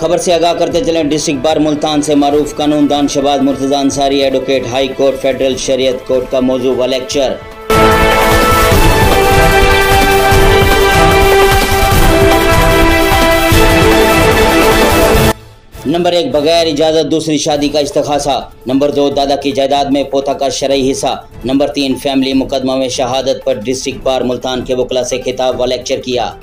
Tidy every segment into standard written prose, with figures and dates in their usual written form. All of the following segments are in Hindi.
खबर से आगाह करते चलें। डिस्ट्रिक्ट बार मुल्तान से मारूफ कानूनदान Shahbaz Murtaza Ansari advocate high court federal शरीयत कोर्ट का मौजू व लेक्चर। नंबर 1, बगैर इजाज़त दूसरी शादी का इस्तिखासा। नंबर 2, दादा की जायदाद में पोता का शरई हिस्सा। नंबर 3, फैमिली मुकदमा में शहादत पर डिस्ट्रिक्ट बार मुल्तान के वकला से खिताब व लेक्चर किया।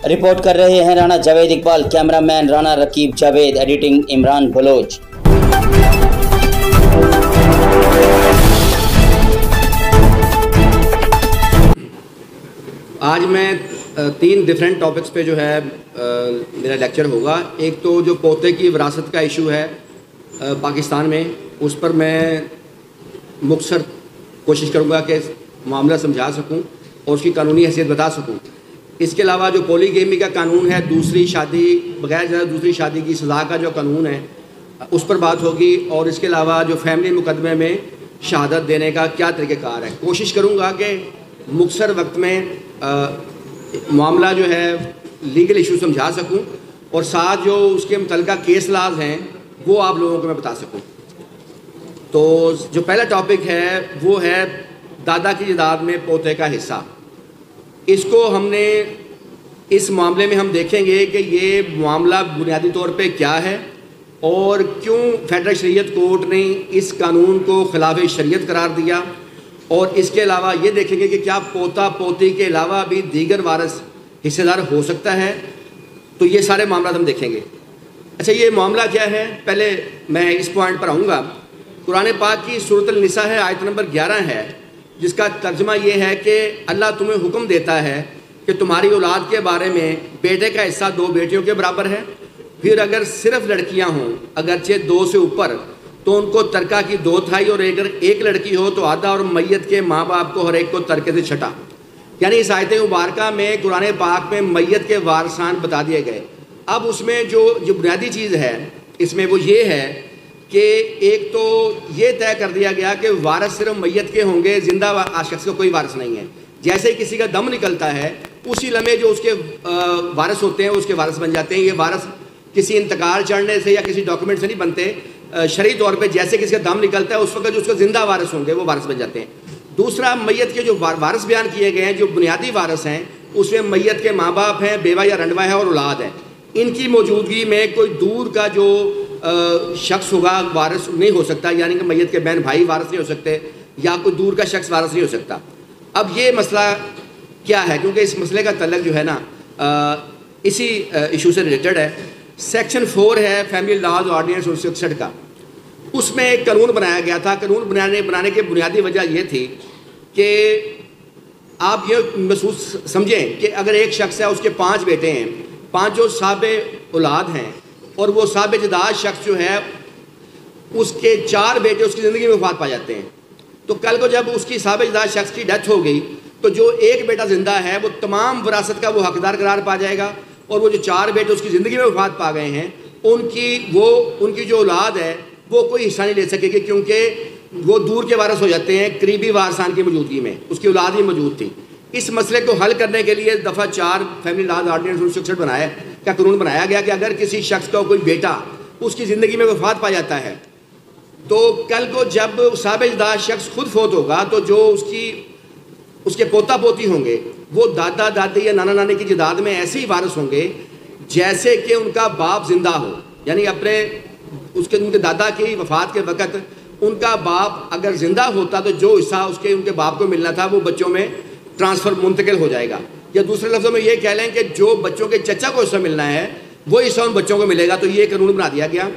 रिपोर्ट कर रहे हैं राणा जावेद इकबाल, कैमरामैन राणा रकीब जावेद, एडिटिंग इमरान बलोच। आज मैं 3 डिफरेंट टॉपिक्स पे जो है मेरा लेक्चर होगा। एक तो जो पोते की विरासत का इशू है पाकिस्तान में, उस पर मैं मुख्तसर कोशिश करूँगा कि मामला समझा सकूँ और उसकी कानूनी हैसियत बता सकूँ। इसके अलावा जो पॉलीगेमी का कानून है, दूसरी शादी बगैर इजाज़त दूसरी शादी की सज़ा का जो कानून है, उस पर बात होगी। और इसके अलावा जो फैमिली मुकदमे में शहादत देने का क्या तरीक़ेकार है, कोशिश करूँगा कि मुख्तसर वक्त में मामला जो है लीगल इशू समझा सकूं और साथ जो उसके मुतल्लिक़ा केस लाज हैं वो आप लोगों को मैं बता सकूं। तो जो पहला टॉपिक है वो है दादा की जायदाद में पोते का हिस्सा। इसको हमने इस मामले में हम देखेंगे कि ये मामला बुनियादी तौर पे क्या है और क्यों फेडरल शरीयत कोर्ट ने इस कानून को खिलाफ शरीयत करार दिया, और इसके अलावा ये देखेंगे कि क्या पोता पोती के अलावा भी दीगर वारिस हिस्सेदार हो सकता है। तो ये सारे मामला हम देखेंगे। अच्छा, ये मामला क्या है, पहले मैं इस पॉइंट पर आऊँगा। कुरान पाक की सूरत अल-निसा है, आयत नंबर 11 है, जिसका तर्जमा ये है कि अल्लाह तुम्हें हुक्म देता है कि तुम्हारी औलाद के बारे में बेटे का हिस्सा 2 बेटियों के बराबर है। फिर अगर सिर्फ लड़कियाँ हों, अगरचे 2 से ऊपर, तो उनको तरका की 2/3, और अगर एक लड़की हो तो आधा, और मैयत के माँ बाप को हर एक को तरके से छठा। यानी इस आयत मुबारका में कुरान पाक में मैयत के वारसान बता दिए गए। अब उसमें जो बुनियादी चीज़ है इसमें वो ये है कि एक तो ये तय कर दिया गया कि वारिस सिर्फ मैयत के होंगे, जिंदा शख्स का कोई वारिस नहीं है। जैसे ही किसी का दम निकलता है उसी लम्हे जो उसके वारिस होते हैं उसके वारिस बन जाते हैं। ये वारिस किसी इंतकाल चढ़ने से या किसी डॉक्यूमेंट से नहीं बनते, शरई तौर पे जैसे किसी का दम निकलता है उस वक्त जो उसके ज़िंदा वारिस होंगे वो वारिस बन जाते हैं। दूसरा, मैयत के जो वारिस बयान किए गए हैं, जो बुनियादी वारिस हैं, उसमें मैयत के माँ बाप हैं, बेवा या रंडवा है और औलाद है। इनकी मौजूदगी में कोई दूर का जो शख्स होगा वारिस नहीं हो सकता, यानी कि मैयत के बहन भाई वारिस नहीं हो सकते या कोई दूर का शख्स वारिस नहीं हो सकता। अब ये मसला क्या है, क्योंकि इस मसले का तल्लुक जो है ना इसी इशू से रिलेटेड है। सेक्शन 4 है फैमिली लॉज ऑर्डिनेंस 1961 का, उसमें एक कानून बनाया गया था। कानून बनाने की बुनियादी वजह यह थी कि आप ये महसूस समझें कि अगर एक शख्स है, उसके 5 बेटे हैं, 5 जो साहबे औलाद हैं, और वो साहबे जदाद शख्स जो है उसके 4 बेटे उसकी ज़िंदगी में वफात पा जाते हैं। तो कल को जब उसकी साहबे जदाद शख्स की डेथ हो गई तो जो एक बेटा ज़िंदा है वो तमाम विरासत का वो हकदार करार पा जाएगा, और वो जो 4 बेटे उसकी ज़िंदगी में वफात पा गए हैं उनकी जो औलाद है वो कोई हिस्सा नहीं ले सकेगी, क्योंकि वो दूर के वारिस हो जाते हैं करीबी वारसान की मौजूदगी में, उसकी औलाद ही मौजूद थी। इस मसले को हल करने के लिए दफ़ा 4 फैमिली लॉज ऑर्डिनेंस 1961 का कानून बनाया गया कि अगर किसी शख्स का कोई बेटा उसकी ज़िंदगी में वफात पा जाता है तो कल को जब साहब-ए-इज़्दाद शख्स खुद फोत होगा तो जो उसके पोता पोती होंगे वो दादा दादी या नाना नानी की जायदाद में ऐसे ही वारिस होंगे जैसे कि उनका बाप जिंदा हो। यानी उनके दादा की वफ़ात के वक़्त उनका बाप अगर ज़िंदा होता तो जो हिस्सा उनके बाप को मिलना था वो बच्चों में ट्रांसफ़र मुंतकिल हो जाएगा। या दूसरे लफ्ज़ों में ये कह लें कि जो बच्चों के चचा को हिस्सा मिलना है वो हिस्सा उन बच्चों को मिलेगा। तो ये कानून बना दिया गया।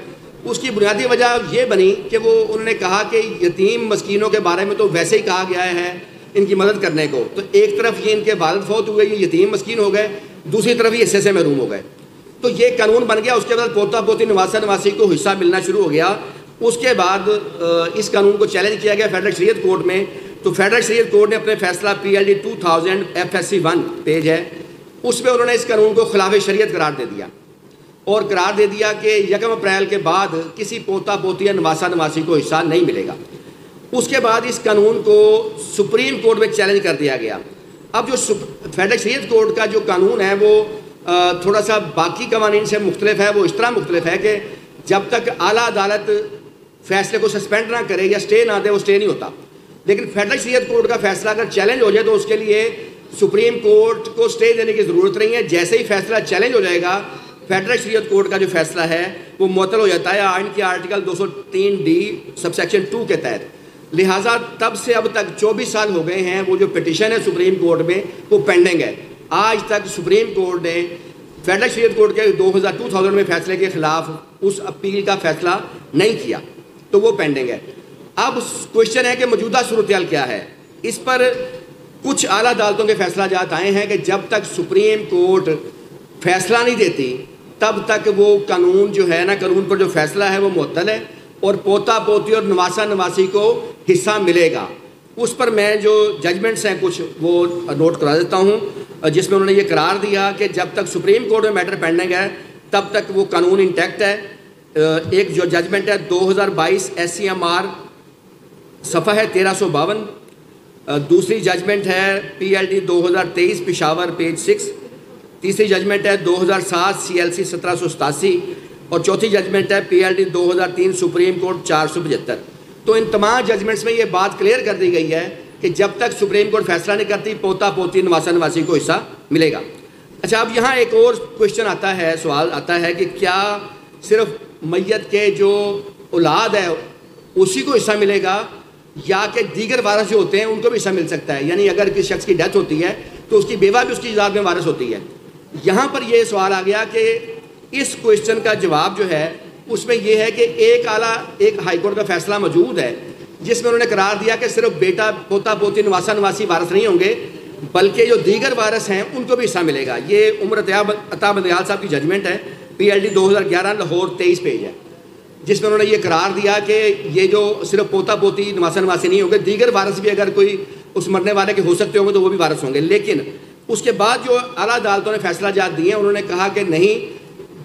उसकी बुनियादी वजह ये बनी कि उन्होंने कहा कि यतीम मस्कीनों के बारे में तो वैसे ही कहा गया है इनकी मदद करने को, तो एक तरफ ये इनके वालिद फौत हुए, ये यतीम मस्कीन हो गए, दूसरी तरफ ये हिस्से से महरूम हो गए। तो ये कानून बन गया। उसके बाद पोता पोती नवासा नवासी को हिस्सा मिलना शुरू हो गया। उसके बाद इस कानून को चैलेंज किया गया फेडरल शरीयत कोर्ट में। तो फेडरल शरीयत कोर्ट ने अपने फैसला PLD 2000 FSC 1 पेज है, उसमें उन्होंने इस कानून को खिलाफ शरीयत करार दे दिया और करार दे दिया कि 1 अप्रैल के बाद किसी पोता पोती या नवासा नवासी को हिस्सा नहीं मिलेगा। उसके बाद इस कानून को सुप्रीम कोर्ट में चैलेंज कर दिया गया। अब जो फेडरल शरीयत कोड का जो कानून है वो थोड़ा सा बाकी कवानीन से मुख्तलिफ है। वो इस तरह मुख्तलिफ है कि जब तक आला अदालत फैसले को सस्पेंड ना करे या स्टे ना दे, वो स्टे नहीं होता। लेकिन फेडरल शरीयत कोड का फैसला अगर चैलेंज हो जाए तो उसके लिए सुप्रीम कोर्ट को स्टे देने की ज़रूरत नहीं है। जैसे ही फैसला चैलेंज हो जाएगा, फेडरल शरीयत कोड का जो फैसला है वो मुअत्तल हो जाता है आइन के आर्टिकल 203D सबसेक्शन 2 के तहत। लिहाजा तब से अब तक 24 साल हो गए हैं, वो जो पिटिशन है सुप्रीम कोर्ट में वो पेंडिंग है। आज तक सुप्रीम कोर्ट ने फेडरल शरीयत कोर्ट के 2000 में फैसले के खिलाफ उस अपील का फैसला नहीं किया, तो वो पेंडिंग है। अब क्वेश्चन है कि मौजूदा सूरत क्या है। इस पर कुछ आला अदालतों के फैसला जात आए हैं कि जब तक सुप्रीम कोर्ट फैसला नहीं देती तब तक वो कानून जो है ना, कानून पर जो फैसला है वो मुअत्तल है और पोता पोती और नवासा नवासी को हिस्सा मिलेगा। उस पर मैं जो जजमेंट्स हैं कुछ वो नोट करा देता हूँ, जिसमें उन्होंने ये करार दिया कि जब तक सुप्रीम कोर्ट में मैटर पेंडिंग है तब तक वो कानून इंटैक्ट है। एक जो जजमेंट है 2022 SCMR सफ़ा है 1352। दूसरी जजमेंट है PLD 2023 पिशावर पेज 6। तीसरी जजमेंट है 2007 CLC 1787 और चौथी जजमेंट है PLD 2003 सुप्रीम कोर्ट 475। तो इन तमाम जजमेंट्स में ये बात क्लियर कर दी गई है कि जब तक सुप्रीम कोर्ट फैसला नहीं करती पोता पोती नवासा नवासी को हिस्सा मिलेगा। अच्छा, अब यहाँ एक और क्वेश्चन आता है, सवाल आता है कि क्या सिर्फ मैयत के जो औलाद है उसी को हिस्सा मिलेगा या कि दीगर वारिस जो होते हैं उनको भी हिस्सा मिल सकता है? यानी अगर किसी शख्स की डेथ होती है तो उसकी बेवा भी उसकी जायदाद में वारिस होती है। यहाँ पर यह सवाल आ गया कि इस क्वेश्चन का जवाब जो है उसमें यह है कि एक हाईकोर्ट का फैसला मौजूद है जिसमें उन्होंने करार दिया कि सिर्फ बेटा पोता पोती नवासा नवासी वारिस नहीं होंगे बल्कि जो दीगर वारिस हैं उनको भी हिस्सा मिलेगा। ये उमर अता बंदयाल साहब की जजमेंट है, PLD 2011 लाहौर 23 पेज है, जिसमें उन्होंने ये करार दिया कि ये जो सिर्फ पोता पोती नवासा नवासी नहीं होंगे, दीगर वारिस भी अगर कोई उस मरने वाले के हो सकते होंगे तो वो भी वारिस होंगे। लेकिन उसके बाद जो आला अदालतों ने फैसला जात दिए, उन्होंने कहा कि नहीं,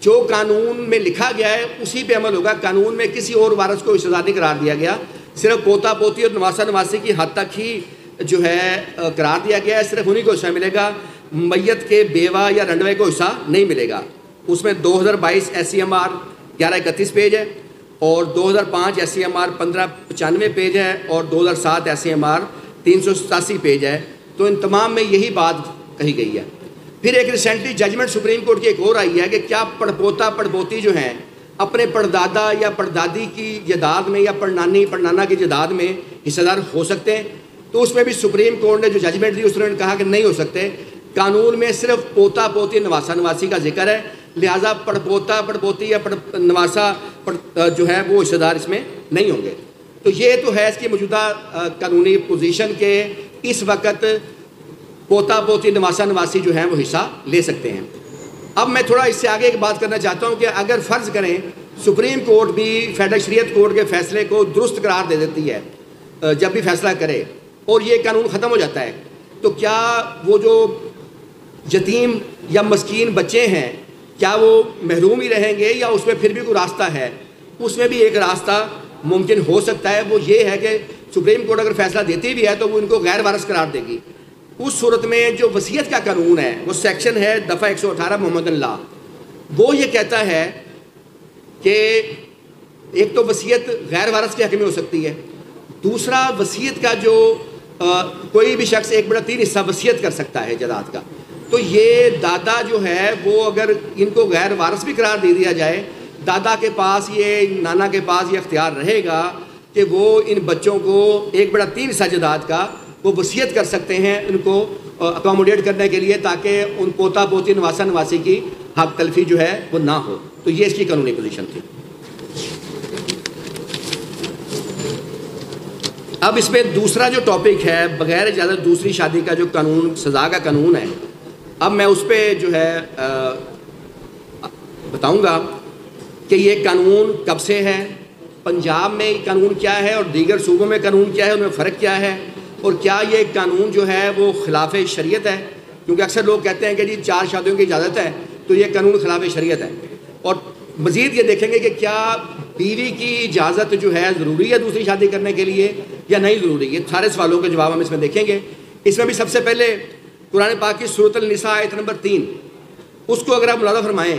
जो कानून में लिखा गया है उसी पे अमल होगा। कानून में किसी और वारिस को हिस्सेदार नहीं करार दिया गया, सिर्फ पोता पोती और नवासा नवासी की हद तक ही जो है करार दिया गया है। सिर्फ उन्हीं को हिस्सा मिलेगा, मैयत के बेवा या रंडवे को हिस्सा नहीं मिलेगा। उसमें 2022 SCMR 1131 पेज है और 2005 SCMR 1595 पेज है और 2007 SCMR 387 पेज है। तो इन तमाम में यही बात कही गई है। फिर एक रिसेंटली जजमेंट सुप्रीम कोर्ट की एक और आई है कि क्या पड़पोता पड़पोती जो हैं अपने पड़दादा या पड़दादी की जायदाद में या पड़नानी पड़नाना की जायदाद में हिस्सेदार हो सकते हैं? तो उसमें भी सुप्रीम कोर्ट ने जो जजमेंट दी उसने कहा कि नहीं हो सकते। कानून में सिर्फ पोता पोती नवासा नवासी का जिक्र है, लिहाजा पड़पोता पड़पोती या नवासा जो है वो हिस्सेदार इसमें नहीं होंगे। तो ये तो है इसकी मौजूदा कानूनी पोजीशन के इस वक्त पोता पोती नवासा नवासी जो है वो हिस्सा ले सकते हैं। अब मैं थोड़ा इससे आगे एक बात करना चाहता हूँ कि अगर फ़र्ज़ करें सुप्रीम कोर्ट भी फेडरल शरीयत कोर्ट के फ़ैसले को दुरुस्त करार दे देती है जब भी फैसला करे और ये कानून ख़त्म हो जाता है, तो क्या वो जो यतीम या मस्कीन बच्चे हैं क्या वो महरूम ही रहेंगे या उसमें फिर भी कोई रास्ता है? उसमें भी एक रास्ता मुमकिन हो सकता है, वो ये है कि सुप्रीम कोर्ट अगर फैसला देती भी है तो वो इनको गैर वारिस करार देगी। उस सूरत में जो वसीयत का कानून है वो सेक्शन है दफ़ा 118 मोहम्मदन लॉ, वो ये कहता है कि एक तो वसीयत गैर वारिस के हक़ में हो सकती है, दूसरा वसीयत का जो कोई भी शख्स 1/3 हिस्सा वसीयत कर सकता है जायदाद का। तो ये दादा जो है वो अगर इनको गैर वारिस भी करार दे दिया जाए, दादा के पास ये नाना के पास ये अख्तियार रहेगा कि वो इन बच्चों को 1/3 हिस्सा जायदाद का वो वसीयत कर सकते हैं उनको अकोमोडेट करने के लिए, ताकि उन पोता पोती नवासा नवासी की हक तलफी जो है वो ना हो। तो ये इसकी कानूनी पोजीशन थी। अब इसमें दूसरा जो टॉपिक है बगैर इजाज़त दूसरी शादी का जो कानून सज़ा का कानून है, अब मैं उस पर जो है बताऊंगा कि ये कानून कब से है, पंजाब में कानून क्या है और दीगर सूबों में कानून क्या है, उनमें फ़र्क क्या है, और क्या ये कानून जो है वो खिलाफ शरीयत है। क्योंकि अक्सर लोग कहते हैं कि जी 4 शादियों की इजाज़त है तो ये कानून खिलाफ शरीयत है। और मज़ीद ये देखेंगे कि क्या बीवी की इजाज़त जो है ज़रूरी है दूसरी शादी करने के लिए या नहीं ज़रूरी? ये सारे सवालों के जवाब हम इसमें देखेंगे। इसमें भी सबसे पहले कुरान पाक की सूरत अल-निसा आयत नंबर 3, उसको अगर आप मुलाज़ा फरमाएँ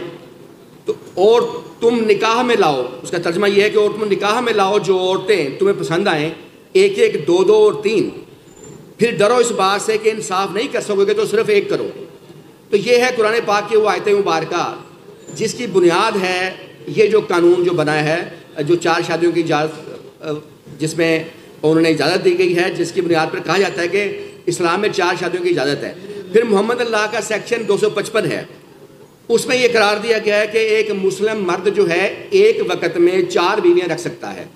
तो और तुम निकाह में लाओ, उसका तर्जमा यह है कि और तुम निकाह में लाओ जो औरतें तुम्हें पसंद आएँ, एक एक, दो दो और तीन, फिर डरो इस बात से कि इंसाफ नहीं कर सकोगे तो सिर्फ एक करो। तो ये है कुरान पाक की वो आयत मुबारका जिसकी बुनियाद है ये जो कानून जो बना है, जो 4 शादियों की इजाज़त, जिसमें उन्होंने इजाज़त दी गई है, जिसकी बुनियाद पर कहा जाता है कि इस्लाम में 4 शादियों की इजाज़त है। फिर मोहम्मद अल्लाह का सेक्शन 255 है, उसमें ये करार दिया गया है कि एक मुस्लिम मर्द जो है एक वक्त में 4 बीवियाँ रख सकता है।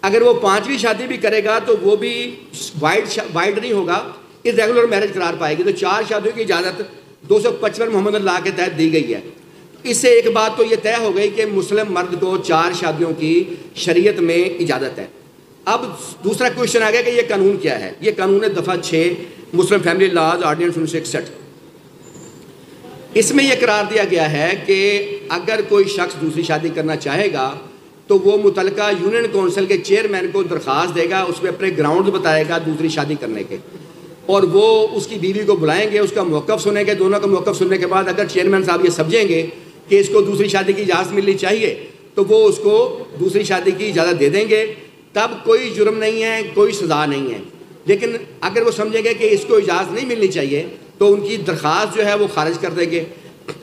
अगर वो 5वीं शादी भी करेगा तो वो भी वाइड नहीं होगा, इर्रेगुलर मैरिज करार पाएगी। तो 4 शादियों की इजाज़त 255 मोहम्मद अल्लाह के तहत दी गई है। इससे एक बात तो ये तय हो गई कि मुस्लिम मर्द को 4 शादियों की शरीयत में इजाज़त है। अब दूसरा क्वेश्चन आ गया कि ये कानून क्या है। ये कानून है दफ़ा 6 मुस्लिम फैमिली लॉज ऑर्डिनेंस 1961। इसमें यह करार दिया गया है कि अगर कोई शख्स दूसरी शादी करना चाहेगा तो वो मुतलका यूनियन कौंसिल के चेयरमैन को दरख्वास्त देगा, उसमें अपने ग्राउंड बताएगा दूसरी शादी करने के, और वो उसकी बीवी को बुलाएंगे, उसका मौक़िफ़ सुनेंगे। दोनों का मौक़िफ़ सुनने के बाद अगर चेयरमैन साहब ये समझेंगे कि इसको दूसरी शादी की इजाज़त मिलनी चाहिए तो वो उसको दूसरी शादी की इजाज़त दे देंगे। तब कोई जुर्म नहीं है, कोई सज़ा नहीं है। लेकिन अगर वो समझेंगे कि इसको इजाज़त नहीं मिलनी चाहिए तो उनकी दरख्वास्त जो है वो खारिज कर देंगे।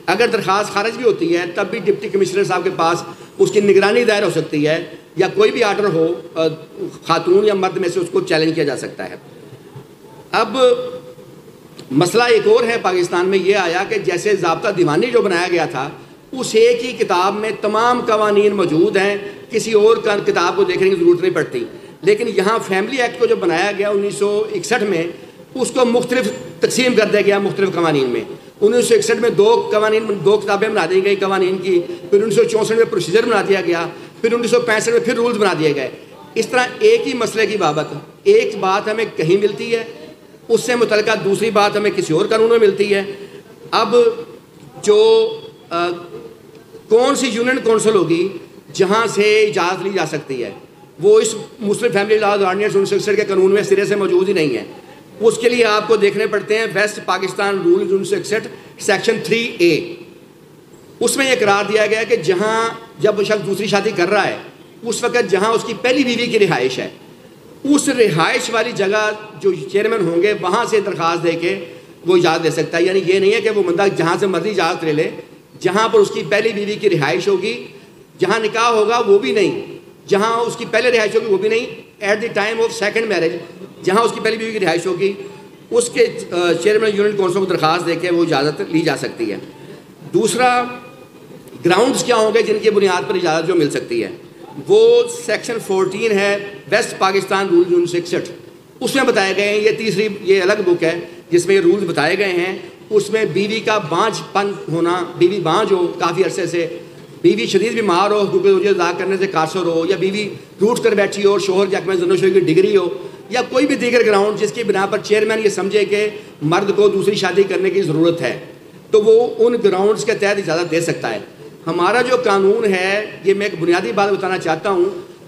अगर दरख्वास्त खारिज भी होती है तब भी डिप्टी कमिश्नर साहब के पास उसकी निगरानी दायर हो सकती है, या कोई भी आर्डर हो खातून या मर्द में से उसको चैलेंज किया जा सकता है। अब मसला एक और है, पाकिस्तान में ये आया कि जैसे ज़ाब्ता दीवानी जो बनाया गया था उस एक ही किताब में तमाम कवानीन मौजूद हैं, किसी और किताब को देखने की ज़रूरत नहीं पड़ती। लेकिन यहाँ फैमिली एक्ट को जो बनाया गया 1961 में, उसको मुख्तलिफ तकसीम कर दिया गया मुख्तलिफ कवानीन में। 1961 में 2 किताबें बना दी गई कवानीन की, फिर 1964 में प्रोसीजर बना दिया गया, फिर 1965 में फिर रूल्स बना दिए गए। इस तरह एक ही मसले की बाबत एक बात हमें कहीं मिलती है, उससे मुतल्लिका दूसरी बात हमें किसी और कानून में मिलती है। अब जो कौन सी यूनियन कौंसिल होगी जहाँ से इजाज़त ली जा सकती है, वो इस मुस्लिम फैमिली लॉज ऑर्डिनेंस 1961 के कानून में सिरे से मौजूद ही नहीं है। उसके लिए आपको देखने पड़ते हैं waste Pakistan rule 1961 section 3A। उसमें यह करार दिया गया कि जहाँ जब शख्स दूसरी शादी कर रहा है उस वक़्त जहाँ उसकी पहली बीवी की रिहाइश है, उस रिहाइश वाली जगह जो चेयरमैन होंगे वहाँ से दरख्वास्त दे के वो इजाज़त दे सकता है। यानी ये नहीं है कि वो बंदा जहाँ से मर्जी इजाज़त ले ले, जहाँ पर उसकी पहली बीवी की रिहाइश होगी, जहाँ निकाह होगा वो भी नहीं, जहाँ उसकी पहले रिहाइश होगी वो भी नहीं, at the time of second marriage जहाँ उसकी पहली बीवी की रिहाइश होगी उसके चेयरमैन यूनियन कौंसिल को दरख्वास्त देके वो इजाज़त ली जा सकती है। दूसरा, ग्राउंड्स क्या होंगे जिनकी बुनियाद पर इजाज़त जो मिल सकती है, वो सेक्शन 14 है वेस्ट पाकिस्तान रूल 1961। उसमें बताए गए हैं, ये तीसरी ये अलग बुक है जिसमें ये रूल्स बताए गए हैं। उसमें बीवी का बांझपन होना, बीवी बांझ हो काफ़ी अरसे से, बीवी शदीद बीमार हो, हुकूक ज़रूरियत अदा करने से कासर हो, या बीवी रूठ कर बैठी हो और शोहर की हक़ में ज़नोशोई की डिग्री हो, या कोई भी दीगर ग्राउंड जिसकी बिना पर चेयरमैन ये समझे कि मर्द को दूसरी शादी करने की ज़रूरत है, तो वो उन ग्राउंड्स के तहत इजाज़त दे सकता है। हमारा जो कानून है, ये मैं एक बुनियादी बात बताना चाहता हूँ,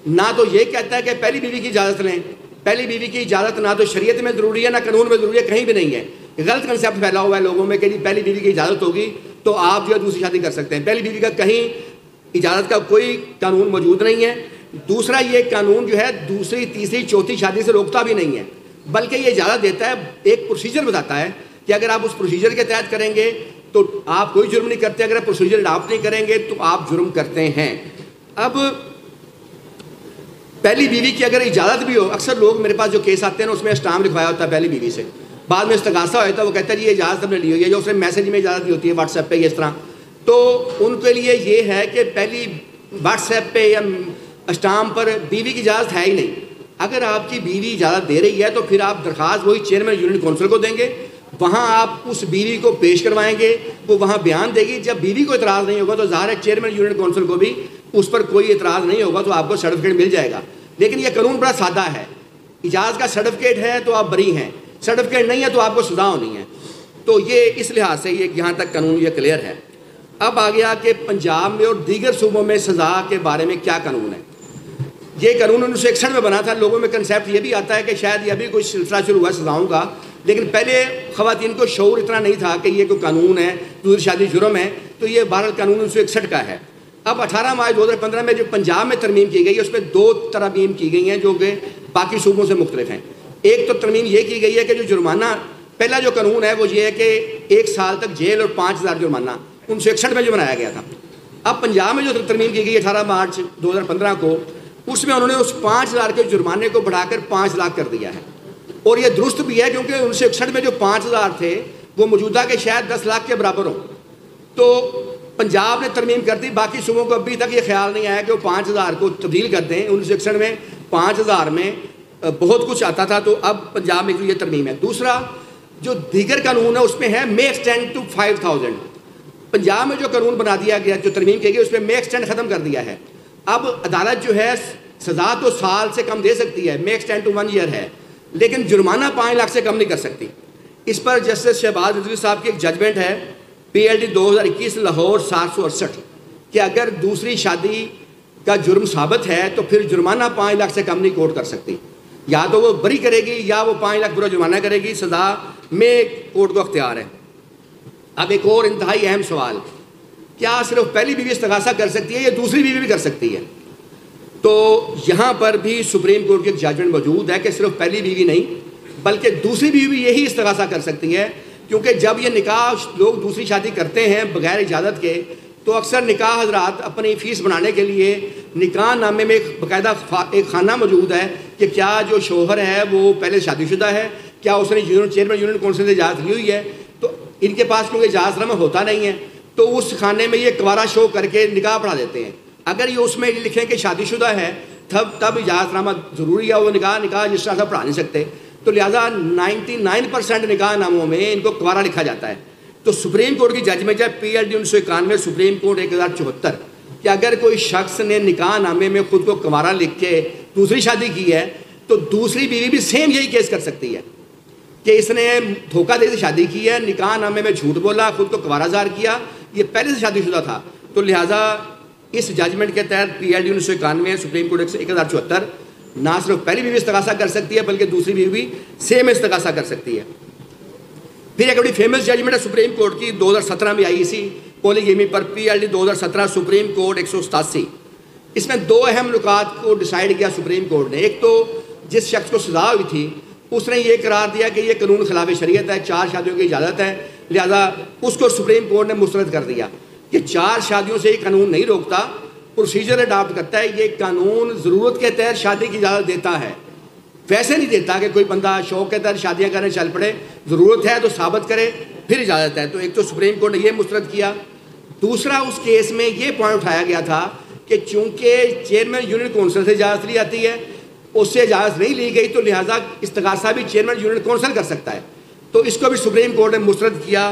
ना तो ये कहता है कि पहली बीवी की इजाज़त लें। पहली बीवी की इजाज़त ना तो शरीयत में ज़रूरी है ना कानून में ज़रूरी है, कहीं भी नहीं है। गलत कंसेप्ट फैला हुआ है लोगों में कि पहली बीवी की इजाज़त होगी तो आप जो है दूसरी शादी कर सकते हैं। पहली बीवी का कहीं इजाज़त का कोई कानून मौजूद नहीं है। दूसरा, ये कानून जो है दूसरी तीसरी चौथी शादी से रोकता भी नहीं है, बल्कि ये इजाज़त देता है, एक प्रोसीजर बताता है कि अगर आप उस प्रोसीजर के तहत करेंगे तो आप कोई जुर्म नहीं करते, अगर आप प्रोसीजर अडॉप्ट नहीं करेंगे तो आप जुर्म करते हैं। अब पहली बीवी की अगर इजाज़त भी हो, अक्सर लोग मेरे पास जो केस आते हैं ना उसमें स्टाम्प लिखवाया होता है पहली बीवी से, बाद में इस्तगासा होता है, वो कहता है जी ये इजाज़त हमने ली हुई है, जो उसमें मैसेज में इजाज़त दी होती है व्हाट्सएप पे इस तरह। तो उनके लिए ये है कि पहली व्हाट्सएप पे या स्टाम्प पर बीवी की इजाज़त है ही नहीं। अगर आपकी बीवी इजाज़त दे रही है तो फिर आप दरख्वास्त वही चेयरमैन यूनियन कौंसिल को देंगे, वहाँ आप उस बीवी को पेश करवाएंगे, वो वहाँ बयान देगी। जब बीवी को इतराज़ नहीं होगा तो ज़ाहिर है चेयरमैन यूनियन कौंसिल को भी उस पर कोई इतराज़ नहीं होगा, तो आपको सर्टिफिकेट मिल जाएगा। लेकिन यह कानून बड़ा सादा है, इजाज़त का सर्टिफिकेट है तो आप बरी हैं, सर्टिफिकेट नहीं है तो आपको सज़ा होनी है। तो ये इस लिहाज से ये यहाँ तक कानून ये क्लियर है। अब आ गया कि पंजाब में और दीगर सूबों में सज़ा के बारे में क्या कानून है। ये कानून 1961 में बना था। लोगों में कंसेप्ट ये भी आता है कि शायद ये अभी कोई सिलसिला शुरू हुआ सजाओं का, लेकिन पहले ख़वातीन को शऊर इतना नहीं था कि ये कोई कानून है, दूसरी शादी जुर्म है। तो ये बहरहाल कानून 1961 का है। अब 18 मार्च 2015 में जो पंजाब में तरमीम की गई है, उसमें 2 तरमीम की गई हैं जो कि बाकी सूबों से मुख्तलिफ हैं। एक तो तरमीम ये की गई है कि जो जुर्माना, पहला जो कानून है वो ये है कि 1 साल तक जेल और 5000 जुर्माना 1961 में जो बनाया गया था। अब पंजाब में जो तरमीम की गई 18 मार्च 2015 को, उसमें उन्होंने उस 5000 के जुर्माने को बढ़ाकर 5 लाख कर दिया है। और ये दुरुस्त भी है क्योंकि 1961 में जो 5000 थे वो मौजूदा के शायद 10 लाख के बराबर हो। तो पंजाब ने तरमीम कर दी, बाकी सूबों को अभी तक ये ख्याल नहीं आया कि वो 5000 को तब्दील कर दें। 1961 में 5000 में बहुत कुछ आता था, तो अब पंजाब में ये तरमीम है। दूसरा जो दीगर कानून है उसमें है मे एक्सटेंड टू 5000। पंजाब में जो कानून बना दिया गया, जो तरमीम की गई, उसमें मे एक्सटेंड ख़त्म कर दिया है। अब अदालत जो है सज़ा तो साल से कम दे सकती है, मे एक्सटेंड टू 1 ईयर है, लेकिन जुर्माना 5 लाख से कम नहीं कर सकती। इस पर जस्टिस शहबाज रिजवी साहब की एक जजमेंट है PLD 2021 लाहौर 768 कि अगर दूसरी शादी का जुर्म साबित है तो फिर जुर्माना 5 लाख से कम नहीं कोर्ट कर सकती। या तो वो बरी करेगी या वो 5 लाख पूरा जुर्माना करेगी, सज़ा में कोर्ट को अख्तियार है। अब एक और इंतहाई अहम सवाल, क्या सिर्फ पहली बीवी इस्तगासा कर सकती है या दूसरी बीवी भी कर सकती है? तो यहाँ पर भी सुप्रीम कोर्ट की एक जजमेंट मौजूद है कि सिर्फ पहली बीवी नहीं बल्कि दूसरी बीवी भी यही इस्तगासा कर सकती है, क्योंकि जब ये निकाह लोग दूसरी शादी करते हैं बगैर इजाज़त के, तो अक्सर निकाह हजरात अपनी फ़ीस बनाने के लिए निकाह नामे में एक बाकायदा एक खाना मौजूद है कि क्या जो शोहर है वो पहले शादीशुदा है, क्या उसने चेयरमैन यूनियन काउंसिल से इजाज़त ली हुई है। तो इनके पास क्योंकि इजाज़तनामा होता नहीं है तो उस खाने में ये कवारा शो करके निकाह पढ़ा देते हैं। अगर ये उसमें लिखें कि शादीशुदा है तब इजाज़तनामा ज़रूरी है, वो निकाह जिस तरह से पढ़ा नहीं सकते। तो लिहाजा 99% निकाह नामों में इनको कवारा लिखा जाता है। तो सुप्रीम कोर्ट की जजमेंट है PLD 1991 सुप्रीम कोर्ट 1074 कि अगर कोई शख्स ने निकाह नामे में खुद को कवारा लिख के दूसरी शादी की है तो दूसरी बीवी भी सेम यही केस कर सकती है कि इसने धोखा दे से शादी की है, निकाह नामे में झूठ बोला, खुद को कवारा ज़ाहिर किया, ये पहले से शादीशुदा था। तो लिहाजा इस जजमेंट के तहत PLD 1991 सुप्रीम कोर्ट 1074 ना सिर्फ पहली बीवी इस्तगासा कर सकती है बल्कि दूसरी बीवी भी सेम इस्तगासा कर सकती है। फिर एक बड़ी फेमस जजमेंट है सुप्रीम कोर्ट की 2017 में आई इसी पोलीगेमी पर PLD 2017 सुप्रीम कोर्ट 187। इसमें 2 अहम नुकात को डिसाइड किया सुप्रीम कोर्ट ने। एक तो जिस शख्स को सजा हुई थी उसने ये करार दिया कि ये कानून खिलाफ शरीयत है, 4 शादियों की इजाज़त है, लिहाजा उसको सुप्रीम कोर्ट ने मुस्तरद कर दिया कि 4 शादियों से ये कानून नहीं रोकता, प्रोसीजर अडॉप्ट करता है। ये कानून ज़रूरत के तहत शादी की इजाज़त देता है, वैसे नहीं देता कि कोई बंदा शौक के तहत शादियाँ करने चल पड़े, ज़रूरत है तो साबित करे फिर इजाज़त है। तो एक तो सुप्रीम कोर्ट ने यह मुस्तरद किया। दूसरा उस केस में ये पॉइंट उठाया गया था कि चूँकि चेयरमैन यूनियन काउंसिल से इजाज़त ली जाती है, उससे इजाज़त नहीं ली गई तो लिहाजा इस्तगासा भी चेयरमैन यूनियन काउंसिल कर सकता है। तो इसको भी सुप्रीम कोर्ट ने मुस्तरद किया।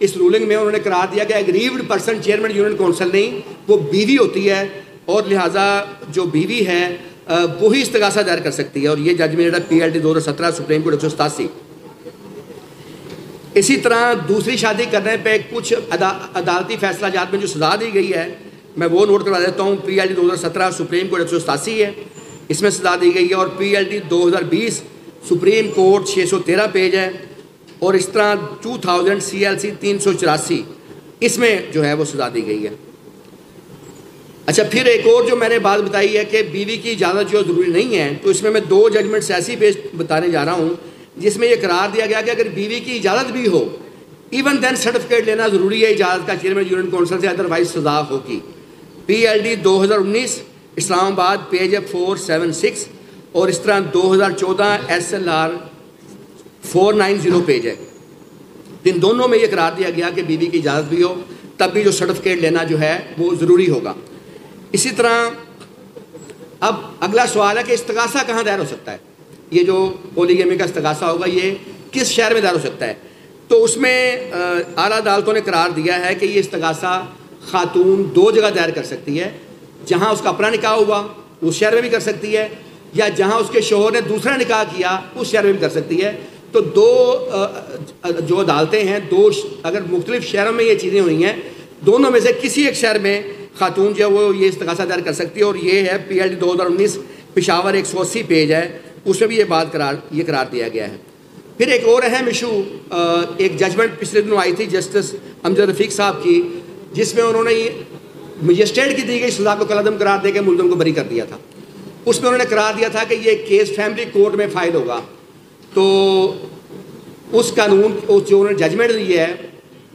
इस रूलिंग में उन्होंने करार दिया कि aggrieved person chairman union council नहीं, वो बीवी होती है और लिहाजा जो बीवी है वही इस्तगासा दायर कर सकती है। और ये जजमेंट है PLD 2017 सुप्रीम कोर्ट 187। इसी तरह दूसरी शादी करने पे कुछ अदालती फैसला जात में जो सज़ा दी गई है मैं वो नोट करवा देता हूँ। PLD 2017 सुप्रीम कोर्ट 187 है, इसमें सज़ा दी गई है। और PLD 2020 सुप्रीम कोर्ट 613 पेज है। और इस तरह 2000 CLC 384 इसमें जो है वो सज़ा दी गई है। अच्छा, फिर एक और जो मैंने बात बताई है कि बीवी की इजाज़त जो ज़रूरी नहीं है, तो इसमें मैं 2 जजमेंट्स ऐसी पेश बताने जा रहा हूँ जिसमें यह करार दिया गया कि अगर बीवी की इजाज़त भी हो, इवन देन सर्टिफिकेट लेना ज़रूरी है इजाज़त का चेयरमैन यूनियन काउंसिल से, अदरवाइज सज़ा होगी। PLD 2019 इस्लामाबाद पेज है 476 और इस तरह 2014 SLR 490 पेज है। इन दोनों में ये करार दिया गया कि बीवी की इजाज़त भी हो तब भी जो सर्टिफिकेट लेना जो है वो ज़रूरी होगा। इसी तरह अब अगला सवाल है कि इस्तगासा कहाँ दायर हो सकता है। ये जो पोलीगेमी का इस्तगासा होगा ये किस शहर में दायर हो सकता है। तो उसमें आला अदालतों ने करार दिया है कि ये इस्तगासा खातून 2 जगह दायर कर सकती है, जहाँ उसका अपना निकाह हुआ उस शहर में भी कर सकती है, या जहाँ उसके शोहर ने दूसरा निकाह किया उस शहर में भी कर सकती है। तो 2 जो अदालतें हैं, 2 अगर मुख्तलिफ शहरों में ये चीज़ें हुई हैं, दोनों में से किसी एक शहर में खातून जो है वो ये इस्तगासा दायर कर सकती है। और ये है PLD 2019 पेशावर 180 पेज है, उसमें भी ये करार दिया गया है। फिर एक और अहम इशू, एक जजमेंट पिछले दिनों आई थी जस्टिस अमजद रफ़ीक साहब की, जिसमें उन्होंने मजिस्ट्रेट की दी गई सज़ा को कलअदम करार देकर मुलज़म को बरी कर दिया था। उसमें उन्होंने करार दिया था कि ये केस फैमिली कोर्ट में फ़ाइल होगा, तो उस कानून जो उन्होंने जजमेंट दी है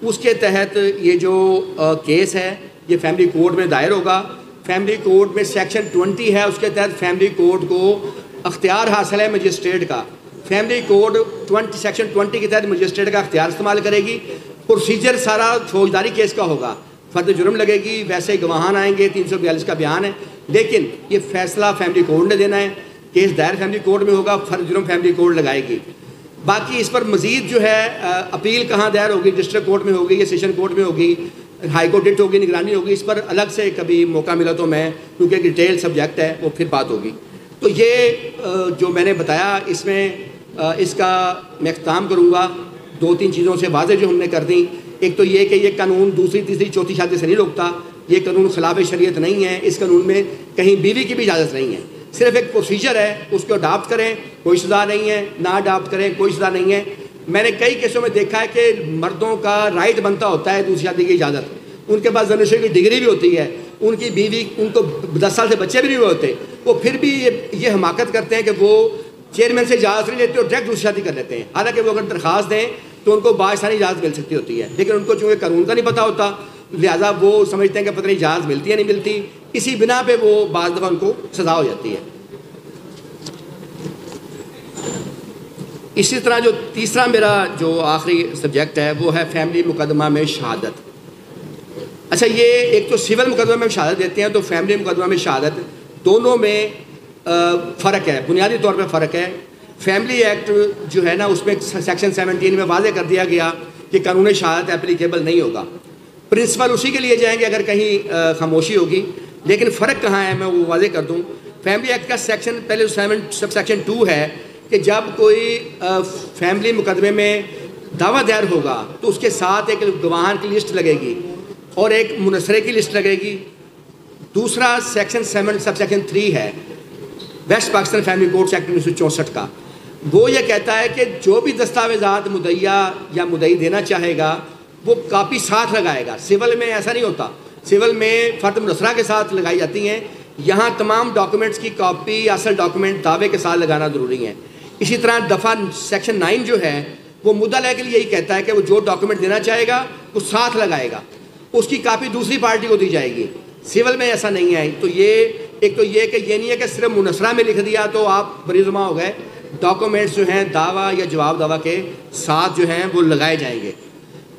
उसके तहत ये जो केस है ये फैमिली कोर्ट में दायर होगा। फैमिली कोर्ट में सेक्शन 20 है, उसके तहत फैमिली कोर्ट को अख्तियार हासिल है मजिस्ट्रेट का। फैमिली कोर्ट सेक्शन 20 के तहत मजिस्ट्रेट का अख्तियार इस्तेमाल करेगी। प्रोसीजर सारा फौजदारी केस का होगा, फर्द जुर्म लगेगी, वैसे गवाहान आएंगे, 342 का बयान है, लेकिन ये फैसला फैमिली कोर्ट ने देना है। केस दायर फैमिली कोर्ट में होगा, फर्द जुर्म फैमिली कोर्ट लगाएगी। बाकी इस पर मजीद जो है अपील कहाँ दायर होगी, डिस्ट्रिक्ट कोर्ट में होगी या सेशन कोर्ट में होगी, हाई कोर्ट डिट होगी, निगरानी होगी, इस पर अलग से कभी मौका मिला तो मैं, क्योंकि डिटेल सब्जेक्ट है, वो फिर बात होगी। तो ये जो मैंने बताया इसमें इसका मैं इख्तिताम करूँगा 2-3 चीज़ों से वाज़ेह जो हमने कर दी। एक तो ये कि ये कानून दूसरी तीसरी चौथी शादी से नहीं रोकता, ये कानून खिलाफ शरीयत नहीं है, इस कानून में कहीं बीवी की भी इजाज़त नहीं है, सिर्फ एक प्रोसीजर है, उसको अडाप्ट करें कोई सज़ा नहीं है, ना अडाप्ट करें कोई सज़ा नहीं है। मैंने कई केसों में देखा है कि मर्दों का राइट बनता होता है दूसरी शादी की इजाज़त, उनके पास जर्नलिस्ट की डिग्री भी होती है, उनकी बीवी, उनको 10 साल से बच्चे भी नहीं हुए होते, वो फिर भी ये हमाकत करते हैं कि वो चेयरमैन से इजाज़त नहीं लेते और डायरेक्ट दूसरी शादी कर लेते हैं। हालांकि वो अगर दरख्वास्त दें तो उनको बासानी इजाज़त मिल सकती होती है, लेकिन उनको चूँकि कानून का नहीं पता होता, लिहाजा वो समझते हैं कि पता नहीं इजाज़त मिलती है नहीं मिलती, इसी बिना पे वो बाज़ दफ़ा उनको सज़ा हो जाती है। इसी तरह जो तीसरा मेरा जो आखिरी सब्जेक्ट है वो है फैमिली मुकदमा में शहादत। अच्छा, ये एक तो सिविल मुकदमा में शहादत देते हैं, तो फैमिली मुकदमा में शहादत, दोनों में फ़र्क है, बुनियादी तौर पे फ़र्क है। फैमिली एक्ट जो है ना, उसमें सेक्शन 17 में वाज़ेह कर दिया गया कि कानून शहादत एप्लीकेबल नहीं होगा। प्रिंसिपल उसी के लिए जाएंगे अगर कहीं खामोशी होगी, लेकिन फ़र्क कहाँ है मैं वो वाज़ेह कर दूँ। फैमिली एक्ट का सेक्शन पहले सब सेक्शन 2 है कि जब कोई फैमिली मुकदमे में दावा दायर होगा तो उसके साथ एक गवाहान की लिस्ट लगेगी और एक मुनसरे की लिस्ट लगेगी। दूसरा सेक्शन 7 सब सेक्शन 3 है West Pakistan family courts act 1964 का, वो ये कहता है कि जो भी दस्तावेज़ात मुद्दईया या मुद्दई देना चाहेगा वो कापी साथ लगाएगा। सिविल में ऐसा नहीं होता, सिविल में फ़र्द मुनसरा के साथ लगाई जाती हैं, यहाँ तमाम डॉक्यूमेंट्स की कॉपी असल डॉक्यूमेंट दावे के साथ लगाना ज़रूरी है। इसी तरह दफ़ा सेक्शन 9 जो है वो मुद्दला के लिए यही कहता है कि वो जो डॉक्यूमेंट देना चाहेगा वो साथ लगाएगा, उसकी कापी दूसरी पार्टी को दी जाएगी। सिविल में ऐसा नहीं है। तो ये एक तो ये कि ये नहीं है कि सिर्फ मुनसरा में लिख दिया तो आप बरीजुमा हो गए, डॉक्यूमेंट्स जो हैं दावा या जवाब दावा के साथ जो हैं वो लगाए जाएंगे।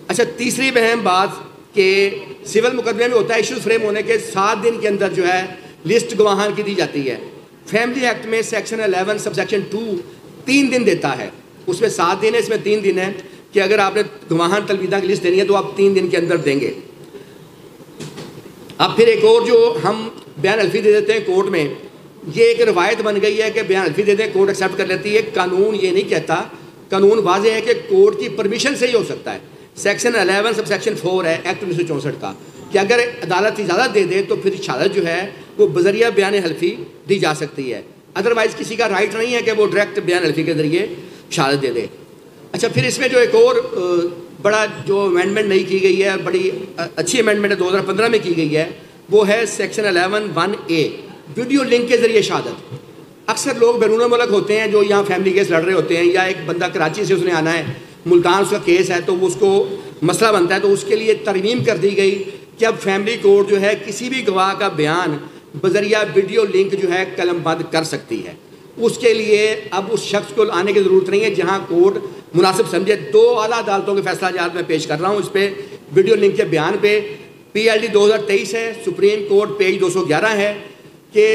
अच्छा, तीसरी अहम बात कि सिविल मुकदमे में होता है इशूज़ फ्रेम होने के 7 दिन के अंदर जो है लिस्ट गवाहान की दी जाती है। फैमिली एक्ट में सेक्शन 11 सब सेक्शन 2 3 दिन देता है, उसमें 7 दिन है, इसमें 3 दिन है कि अगर आपने गवाहान तलबीदा की लिस्ट देनी है तो आप 3 दिन के अंदर देंगे। अब फिर एक और जो हम बयान हल्फी दे देते हैं कोर्ट में, ये एक रवायत बन गई है कि बयान हल्फी दे दें, कोर्ट एक्सेप्ट कर लेती है। कानून ये नहीं कहता, कानून वाज़ेह है कि कोर्ट की परमिशन से ही हो सकता है। सेक्शन 11 सब सेक्शन 4 है एक्ट 1964 का कि अगर अदालत इजाज़त दे दे तो फिर शहादत जो है वो बजरिया बयान हल्फी दी जा सकती है, अदरवाइज़ किसी का राइट नहीं है कि वो डायरेक्ट बयान हल्फी के ज़रिए शहादत दे दे। अच्छा, फिर इसमें जो एक और बड़ा जो अमेंडमेंट नहीं की गई है, बड़ी अच्छी अमेंडमेंट है 2015 में की गई है, वो है सेक्शन 11(1)(a) वीडियो लिंक के ज़रिए शहादत। अक्सर लोग बैरून मुल्क होते हैं जो यहाँ फैमिली केस लड़ रहे होते हैं, या एक बंदा कराची से उसने आना है, मुल्तान उसका केस है तो वो उसको मसला बनता है, तो उसके लिए तरमीम कर दी गई कि अब फैमिली कोर्ट जो है किसी भी गवाह का बयान बजरिया वीडियो लिंक जो है कलमबंद कर सकती है। उसके लिए अब उस शख्स को आने की ज़रूरत नहीं है, जहाँ कोर्ट मुनासिब समझे। 2 आला अदालतों के फैसला जात में पेश कर रहा हूँ इस पर, वीडियो लिंक के बयान पे। PLD 2023 है, सुप्रीम कोर्ट पेज 211 है कि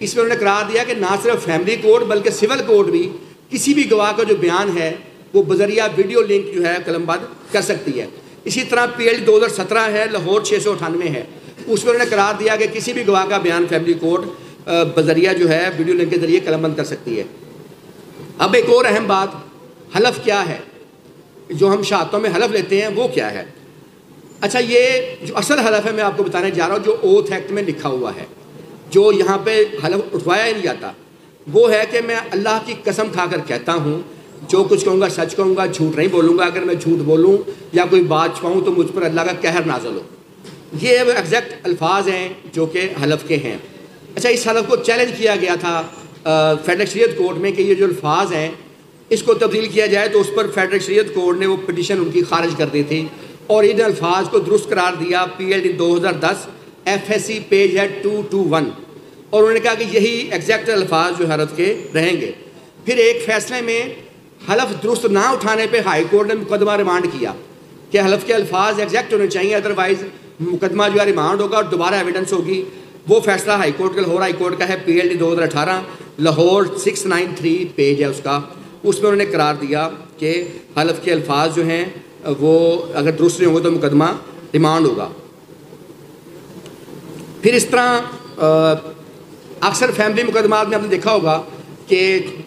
इसमें उन्होंने करार दिया कि ना सिर्फ फैमिली कोर्ट बल्कि सिविल कोर्ट भी किसी भी गवाह का जो बयान है वो बजरिया वीडियो लिंक जो है कलमबंद कर सकती है। इसी तरह PLD 2017 है, लाहौर 698 है, उसमें उन्होंने करार दिया कि किसी भी गवाह का बयान फैमिली कोर्ट बजरिया जो है वीडियो लिंक के ज़रिए कलमबंद कर सकती है। अब एक और अहम बात, हलफ क्या है, जो हम शहादतों में हलफ लेते हैं वो क्या है। अच्छा, ये जो असल हलफ है मैं आपको बताने जा रहा हूँ, जो ओथ एक्ट में लिखा हुआ है, जो यहाँ पे हलफ उठवाया ही नहीं जाता। वो है कि मैं अल्लाह की कसम खाकर कहता हूँ, जो कुछ कहूँगा सच कहूँगा, झूठ नहीं बोलूँगा। अगर मैं झूठ बोलूँ या कोई बात छुपाऊँ तो मुझ पर अल्लाह का कहर नाज़िल हो। ये एग्जैक्ट अल्फाज हैं जो कि हलफ के हैं। अच्छा, इस हलफ को चैलेंज किया गया था फेडरल शरीयत कोर्ट में कि ये जो अल्फाज हैं इसको तब्दील किया जाए, तो उस पर फेडरल शरीयत कोर्ट ने वो पिटिशन उनकी खारिज कर दी थी और इन अल्फाज को दुरुस्त करार दिया। PLD 2010 FSC पेज है 221 और उन्होंने कहा कि यही एग्जैक्ट अल्फाज जो हलफ के रहेंगे। फिर एक फैसले में हलफ दुरुस्त ना उठाने पे हाई कोर्ट ने मुकदमा रिमांड किया कि हलफ के अल्फाज एग्जैक्ट होने चाहिए, अदरवाइज मुकदमा जो है रिमांड होगा और दोबारा एविडेंस होगी। वो फैसला हाई कोर्ट का, लाहौर हाई कोर्ट का है। PLD 2018 लाहौर 693 पेज है उसका। उसमें उन्होंने करार दिया कि हलफ के अल्फाज जो हैं वो अगर दुरुस्त नहीं होंगे तो मुकदमा रिमांड होगा। फिर इस तरह अक्सर फैमिली मुकदमात में आपने देखा होगा कि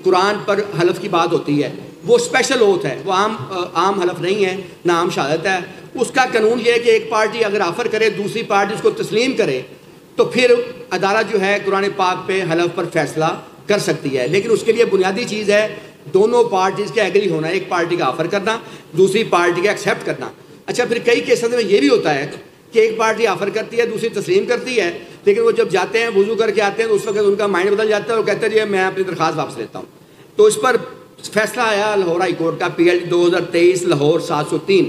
कुरान पर हलफ की बात होती है, वो स्पेशल ओथ है, वो आम हलफ नहीं है, ना आम शहादत है। उसका कानून ये है कि एक पार्टी अगर ऑफ़र करे, दूसरी पार्टी उसको तस्लीम करे, तो फिर अदालत जो है कुरान पाक पे हलफ पर फैसला कर सकती है। लेकिन उसके लिए बुनियादी चीज़ है दोनों पार्टीज़ का एग्री होना, एक पार्टी का ऑफ़र करना, दूसरी पार्टी का एक्सेप्ट करना। अच्छा, फिर कई केसेस में ये भी होता है कि एक पार्टी ऑफ़र करती है, दूसरी तस्लीम करती है, लेकिन वो जब जाते हैं वुज़ू करके आते हैं तो उस वक्त उनका माइंड बदल जाता है और कहते हैं जी मैं अपनी दरख्वास्त वापस लेता हूँ। तो इस पर फैसला आया लाहौर हाई कोर्ट का PLD 2023 लाहौर 703।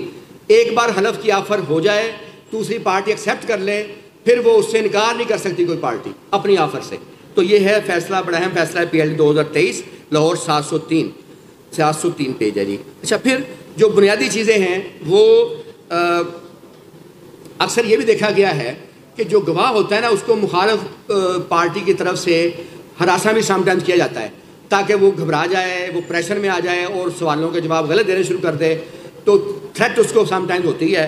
एक बार हलफ की ऑफ़र हो जाए, दूसरी पार्टी एक्सेप्ट कर ले, फिर वो उससे इनकार नहीं कर सकती कोई पार्टी अपनी ऑफ़र से। तो ये है फैसला, बड़ा अहम फैसला है PLD 2023 लाहौर 703 पेज है जी। अच्छा, फिर जो बुनियादी चीज़ें हैं वो अक्सर ये भी देखा गया है कि जो गवाह होता है ना उसको मुखालिफ पार्टी की तरफ से हरासा भी समटाइम्स किया जाता है ताकि वो घबरा जाए, वो प्रेशर में आ जाए और सवालों के जवाब गलत देने शुरू कर दे, तो थ्रेट उसको समटाइम्स होती है।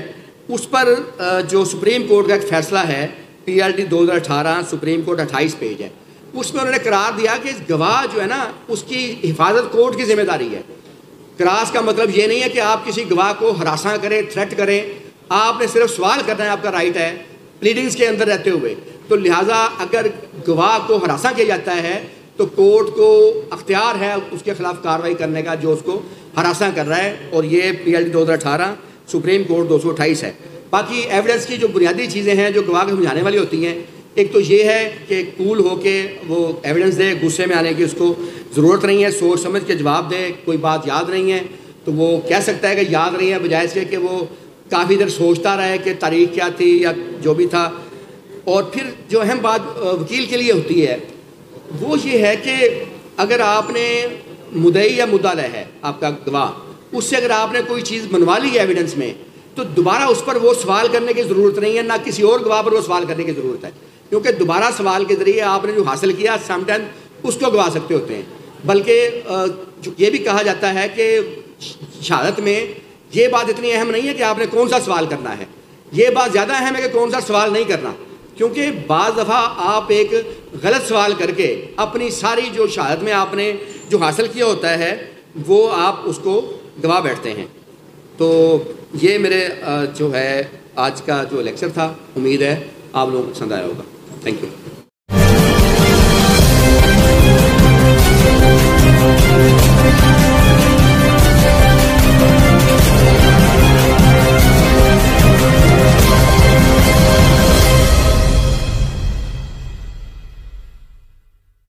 उस पर जो सुप्रीम कोर्ट का एक फ़ैसला है PLD 2018 सुप्रीम कोर्ट 28 पेज है, उसमें उन्होंने करार दिया कि गवाह जो है ना उसकी हिफाजत कोर्ट की जिम्मेदारी है। क्रास का मतलब ये नहीं है कि आप किसी गवाह को हरासा करें, थ्रेट करें, आपने सिर्फ सवाल करना है, आपका राइट है प्लीडिंग्स के अंदर रहते हुए। तो लिहाजा अगर गवाह को हरासा किया जाता है तो कोर्ट को अख्तियार है उसके खिलाफ कार्रवाई करने का जो उसको हरासा कर रहा है, और ये PLD 2018 सुप्रीम कोर्ट 228 है। बाकी एविडेंस की जो बुनियादी चीज़ें हैं जो गवाह को समझाने वाली होती हैं, एक तो ये है कि कूल हो के वो एविडेंस दे, गुस्से में आने की उसको ज़रूरत नहीं है, सोच समझ के जवाब दे। कोई बात याद नहीं है तो वो कह सकता है कि याद नहीं है, बजाय इसके कि वो काफ़ी देर सोचता रहे कि तारीख क्या थी या जो भी था। और फिर जो अहम बात वकील के लिए होती है वो ये है कि अगर आपने मुद्दई या मुद्दाला है आपका गवाह, उससे अगर आपने कोई चीज़ बनवा ली है एविडेंस में, तो दोबारा उस पर वो सवाल करने की ज़रूरत नहीं है, ना किसी और गवाह पर वो सवाल करने की ज़रूरत है, क्योंकि दोबारा सवाल के ज़रिए आपने जो हासिल किया समटाइम उसको गवा सकते होते हैं। बल्कि ये भी कहा जाता है कि शहादत में ये बात इतनी अहम नहीं है कि आपने कौन सा सवाल करना है, ये बात ज़्यादा अहम है कि कौन सा सवाल नहीं करना, क्योंकि बाज़ दफ़ा आप एक गलत सवाल करके अपनी सारी जो शहादत में आपने जो हासिल किया होता है वो आप उसको गवा बैठते हैं। तो ये मेरे जो है आज का जो लेक्चर था, उम्मीद है आप लोगों को पसंद आया होगा। Thank you.